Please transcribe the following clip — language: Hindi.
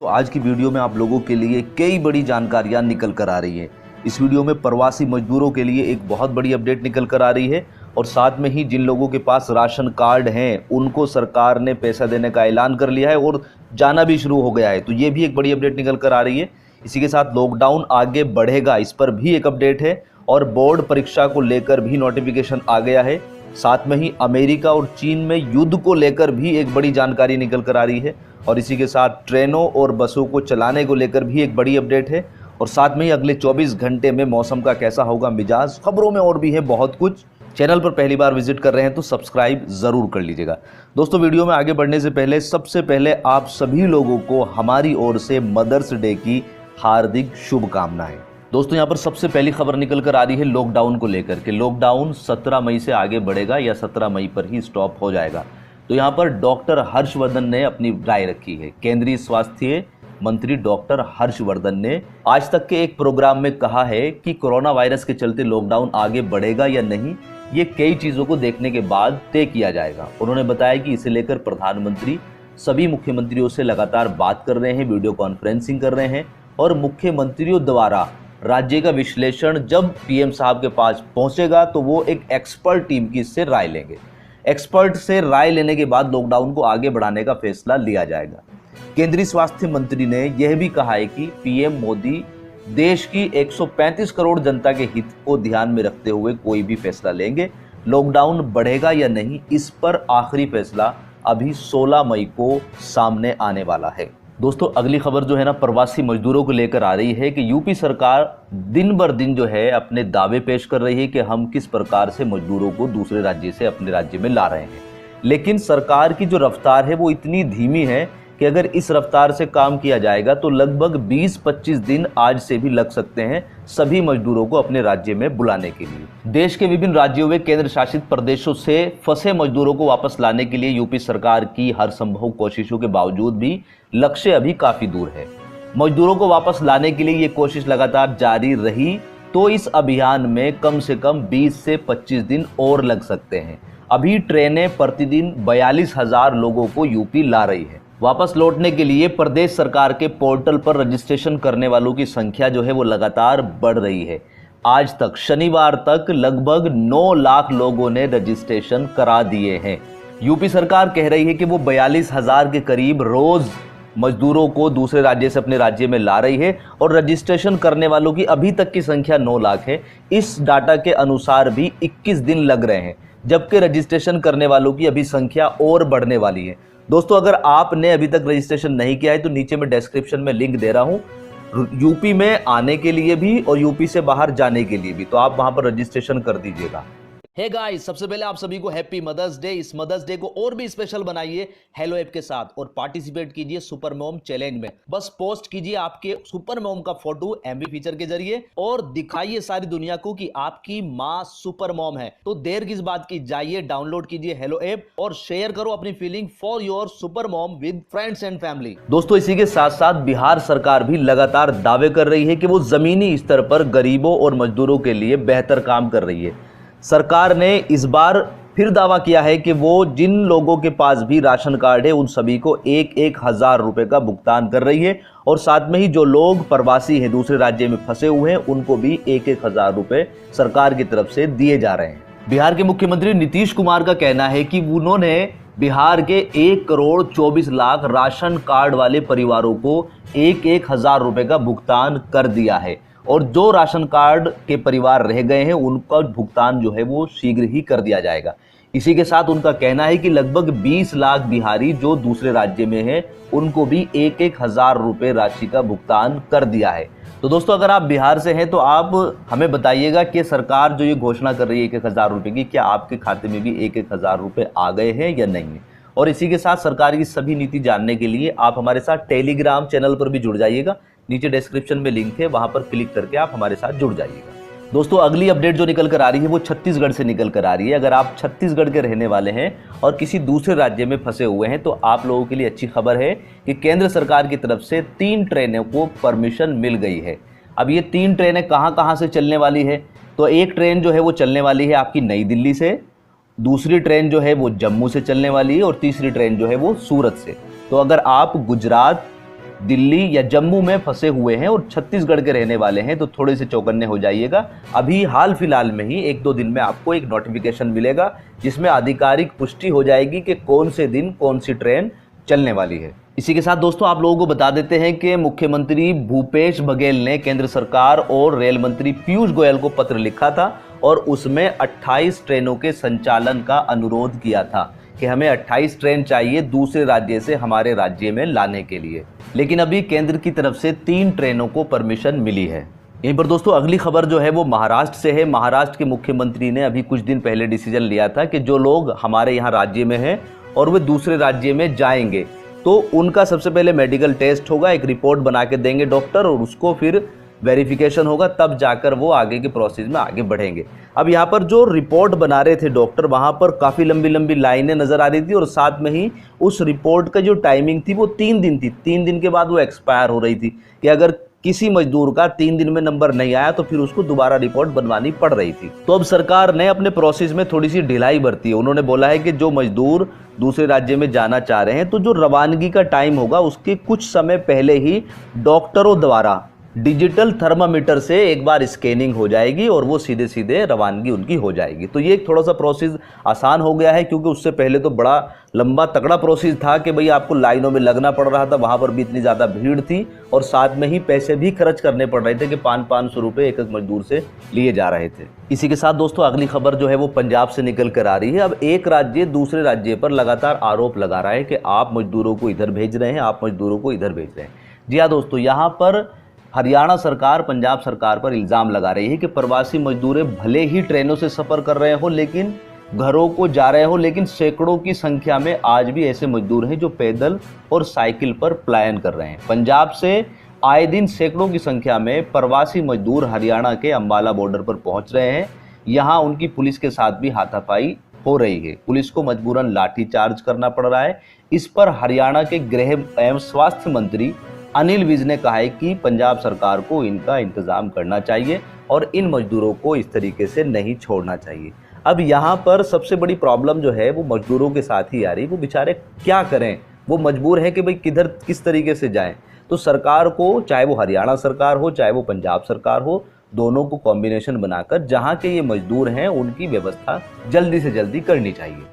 तो आज की वीडियो में आप लोगों के लिए कई बड़ी जानकारियां निकल कर आ रही है। इस वीडियो में प्रवासी मजदूरों के लिए एक बहुत बड़ी अपडेट निकल कर आ रही है और साथ में ही जिन लोगों के पास राशन कार्ड हैं उनको सरकार ने पैसा देने का ऐलान कर लिया है और जाना भी शुरू हो गया है, तो ये भी एक बड़ी अपडेट निकल कर आ रही है। इसी के साथ लॉकडाउन आगे बढ़ेगा, इस पर भी एक अपडेट है और बोर्ड परीक्षा को लेकर भी नोटिफिकेशन आ गया है। साथ में ही अमेरिका और चीन में युद्ध को लेकर भी एक बड़ी जानकारी निकल कर आ रही है और इसी के साथ ट्रेनों और बसों को चलाने को लेकर भी एक बड़ी अपडेट है और साथ में ही अगले 24 घंटे में मौसम का कैसा होगा मिजाज, खबरों में और भी है बहुत कुछ। चैनल पर पहली बार विजिट कर रहे हैं तो सब्सक्राइब ज़रूर कर लीजिएगा। दोस्तों, वीडियो में आगे बढ़ने से पहले सबसे पहले आप सभी लोगों को हमारी ओर से मदर्स डे की हार्दिक शुभकामनाएं। दोस्तों, यहाँ पर सबसे पहली खबर निकल कर आ रही है लॉकडाउन को लेकर के। लॉकडाउन 17 मई से आगे बढ़ेगा या 17 मई पर ही स्टॉप हो जाएगा। तो यहाँ पर डॉक्टर हर्षवर्धन ने अपनी राय रखी है। केंद्रीय स्वास्थ्य मंत्री डॉक्टर हर्षवर्धन ने आज तक के एक प्रोग्राम में कहा है कि कोरोना वायरस के चलते लॉकडाउन आगे बढ़ेगा या नहीं, ये कई चीज़ों को देखने के बाद तय किया जाएगा। उन्होंने बताया कि इसे लेकर प्रधानमंत्री सभी मुख्यमंत्रियों से लगातार बात कर रहे हैं, वीडियो कॉन्फ्रेंसिंग कर रहे हैं और मुख्यमंत्रियों द्वारा राज्य का विश्लेषण जब पीएम साहब के पास पहुंचेगा तो वो एक एक्सपर्ट टीम की इससे राय लेंगे। एक्सपर्ट से राय लेने के बाद लॉकडाउन को आगे बढ़ाने का फैसला लिया जाएगा। केंद्रीय स्वास्थ्य मंत्री ने यह भी कहा है कि पीएम मोदी देश की 135 करोड़ जनता के हित को ध्यान में रखते हुए कोई भी फैसला लेंगे। लॉकडाउन बढ़ेगा या नहीं, इस पर आखिरी फैसला अभी 16 मई को सामने आने वाला है। दोस्तों, अगली खबर जो है ना प्रवासी मजदूरों को लेकर आ रही है कि यूपी सरकार दिन बर दिन जो है अपने दावे पेश कर रही है कि हम किस प्रकार से मजदूरों को दूसरे राज्य से अपने राज्य में ला रहे हैं, लेकिन सरकार की जो रफ्तार है वो इतनी धीमी है कि अगर इस रफ्तार से काम किया जाएगा तो लगभग 20-25 दिन आज से भी लग सकते हैं सभी मजदूरों को अपने राज्य में बुलाने के लिए। देश के विभिन्न राज्यों में केंद्र शासित प्रदेशों से फंसे मजदूरों को वापस लाने के लिए यूपी सरकार की हर संभव कोशिशों के बावजूद भी लक्ष्य अभी काफी दूर है। मजदूरों को वापस लाने के लिए ये कोशिश लगातार जारी रही तो इस अभियान में कम से कम 20 से 25 दिन और लग सकते हैं। अभी ट्रेनें प्रतिदिन 42,000 लोगों को यूपी ला रही है। वापस लौटने के लिए प्रदेश सरकार के पोर्टल पर रजिस्ट्रेशन करने वालों की संख्या जो है वो लगातार बढ़ रही है। आज तक शनिवार तक लगभग 9 लाख लोगों ने रजिस्ट्रेशन करा दिए हैं। यूपी सरकार कह रही है कि वो 42,000 के करीब रोज मजदूरों को दूसरे राज्य से अपने राज्य में ला रही है और रजिस्ट्रेशन करने वालों की अभी तक की संख्या 9 लाख है। इस डाटा के अनुसार भी 21 दिन लग रहे हैं, जबकि रजिस्ट्रेशन करने वालों की अभी संख्या और बढ़ने वाली है। दोस्तों, अगर आपने अभी तक रजिस्ट्रेशन नहीं किया है तो नीचे मैं डिस्क्रिप्शन में लिंक दे रहा हूं यूपी में आने के लिए भी और यूपी से बाहर जाने के लिए भी, तो आप वहां पर रजिस्ट्रेशन कर दीजिएगा। हे गाइस, सबसे पहले आप सभी को हैप्पी मदर्स डे। इस मदर्स डे को और भी स्पेशल बनाइए हेलो ऐप के साथ और पार्टिसिपेट कीजिए सुपर मॉम चैलेंज में। बस पोस्ट कीजिए आपके सुपर मॉम का फोटो एमवी फीचर के जरिए और दिखाइए सारी दुनिया को कि आपकी माँ सुपर मॉम है। तो देर किस बात की, जाइए डाउनलोड कीजिए हेलो ऐप और शेयर करो अपनी feeling for your super mom with friends and family. दोस्तों, इसी के साथ साथ बिहार सरकार भी लगातार दावे कर रही है कि वो जमीनी स्तर पर गरीबों और मजदूरों के लिए बेहतर काम कर रही है। सरकार ने इस बार फिर दावा किया है कि वो जिन लोगों के पास भी राशन कार्ड है उन सभी को 1-1 हजार रुपए का भुगतान कर रही है और साथ में ही जो लोग प्रवासी हैं दूसरे राज्य में फंसे हुए हैं उनको भी 1-1 हजार रुपए सरकार की तरफ से दिए जा रहे हैं। बिहार के मुख्यमंत्री नीतीश कुमार का कहना है कि उन्होंने बिहार के 1 करोड़ 24 लाख राशन कार्ड वाले परिवारों को 1-1 हजार रुपए का भुगतान कर दिया है और जो राशन कार्ड के परिवार रह गए हैं उनका भुगतान जो है वो शीघ्र ही कर दिया जाएगा। इसी के साथ उनका कहना है कि लगभग 20 लाख बिहारी जो दूसरे राज्य में हैं उनको भी 1-1 हजार रुपए राशि का भुगतान कर दिया है। तो दोस्तों, अगर आप बिहार से हैं तो आप हमें बताइएगा कि सरकार जो ये घोषणा कर रही है 1-1 हजार रुपए की, क्या आपके खाते में भी 1-1 हजार रुपए आ गए हैं या नहीं है। और इसी के साथ सरकार की सभी नीति जानने के लिए आप हमारे साथ टेलीग्राम चैनल पर भी जुड़ जाइएगा। नीचे डिस्क्रिप्शन में लिंक है, वहां पर क्लिक करके आप हमारे साथ जुड़ जाइएगा। दोस्तों, अगली अपडेट जो निकल कर आ रही है वो छत्तीसगढ़ से निकल कर आ रही है। अगर आप छत्तीसगढ़ के रहने वाले हैं और किसी दूसरे राज्य में फंसे हुए हैं तो आप लोगों के लिए अच्छी खबर है कि केंद्र सरकार की तरफ से 3 ट्रेनों को परमिशन मिल गई है। अब ये 3 ट्रेनें कहां से चलने वाली है, तो एक ट्रेन जो है वो चलने वाली है आपकी नई दिल्ली से, दूसरी ट्रेन जो है वो जम्मू से चलने वाली है और तीसरी ट्रेन जो है वो सूरत से। तो अगर आप गुजरात, दिल्ली या जम्मू में फंसे हुए हैं और छत्तीसगढ़ के रहने वाले हैं तो थोड़े से चौकन्ने हो जाइएगा। अभी हाल फिलहाल में ही 1-2 दिन में आपको एक नोटिफिकेशन मिलेगा जिसमें आधिकारिक पुष्टि हो जाएगी कि कौन से दिन कौन सी ट्रेन चलने वाली है। इसी के साथ दोस्तों आप लोगों को बता देते हैं कि मुख्यमंत्री भूपेश बघेल ने केंद्र सरकार और रेल मंत्री पीयूष गोयल को पत्र लिखा था और उसमें 28 ट्रेनों के संचालन का अनुरोध किया था कि हमें 28 ट्रेन चाहिए दूसरे राज्य से हमारे राज्य में लाने के लिए। लेकिन अभी केंद्र की तरफ से 3 ट्रेनों को परमिशन मिली है। यहीं पर दोस्तों अगली खबर जो है वो महाराष्ट्र से है। महाराष्ट्र के मुख्यमंत्री ने अभी कुछ दिन पहले डिसीजन लिया था कि जो लोग हमारे यहाँ राज्य में हैं और वे दूसरे राज्य में जाएंगे तो उनका सबसे पहले मेडिकल टेस्ट होगा, एक रिपोर्ट बना के देंगे डॉक्टर और उसको फिर वेरिफिकेशन होगा, तब जाकर वो आगे के प्रोसेस में आगे बढ़ेंगे। अब यहाँ पर जो रिपोर्ट बना रहे थे डॉक्टर, वहाँ पर काफ़ी लंबी लंबी लाइनें नज़र आ रही थी और साथ में ही उस रिपोर्ट का जो टाइमिंग थी वो 3 दिन थी। 3 दिन के बाद वो एक्सपायर हो रही थी कि अगर किसी मजदूर का 3 दिन में नंबर नहीं आया तो फिर उसको दोबारा रिपोर्ट बनवानी पड़ रही थी। तो अब सरकार ने अपने प्रोसेस में थोड़ी सी ढिलाई बरती है। उन्होंने बोला है कि जो मजदूर दूसरे राज्य में जाना चाह रहे हैं तो जो रवानगी का टाइम होगा उसके कुछ समय पहले ही डॉक्टरों द्वारा डिजिटल थर्मामीटर से एक बार स्कैनिंग हो जाएगी और वो सीधे सीधे रवानगी उनकी हो जाएगी। तो ये थोड़ा सा प्रोसेस आसान हो गया है क्योंकि उससे पहले तो बड़ा लंबा तगड़ा प्रोसेस था कि भाई आपको लाइनों में लगना पड़ रहा था, वहाँ पर भी इतनी ज़्यादा भीड़ थी और साथ में ही पैसे भी खर्च करने पड़ रहे थे कि 500-500 रुपये एक एक मजदूर से लिए जा रहे थे। इसी के साथ दोस्तों अगली खबर जो है वो पंजाब से निकल कर आ रही है। अब एक राज्य दूसरे राज्य पर लगातार आरोप लगा रहा है कि आप मजदूरों को इधर भेज रहे हैं, आप मजदूरों को इधर भेज रहे हैं। जी हाँ दोस्तों, यहाँ पर हरियाणा सरकार पंजाब सरकार पर इल्ज़ाम लगा रही है कि प्रवासी मजदूर भले ही ट्रेनों से सफ़र कर रहे हो, लेकिन घरों को जा रहे हो, लेकिन सैकड़ों की संख्या में आज भी ऐसे मजदूर हैं जो पैदल और साइकिल पर पलायन कर रहे हैं। पंजाब से आए दिन सैकड़ों की संख्या में प्रवासी मजदूर हरियाणा के अंबाला बॉर्डर पर पहुंच रहे हैं। यहाँ उनकी पुलिस के साथ भी हाथापाई हो रही है। पुलिस को मजबूरन लाठीचार्ज करना पड़ रहा है। इस पर हरियाणा के गृह एवं स्वास्थ्य मंत्री अनिल विज ने कहा है कि पंजाब सरकार को इनका इंतजाम करना चाहिए और इन मजदूरों को इस तरीके से नहीं छोड़ना चाहिए। अब यहाँ पर सबसे बड़ी प्रॉब्लम जो है वो मजदूरों के साथ ही आ रही है। वो बेचारे क्या करें, वो मजबूर हैं कि भाई किधर किस तरीके से जाएं। तो सरकार को, चाहे वो हरियाणा सरकार हो चाहे वो पंजाब सरकार हो, दोनों को कॉम्बिनेशन बनाकर जहाँ के ये मजदूर हैं उनकी व्यवस्था जल्दी से जल्दी करनी चाहिए।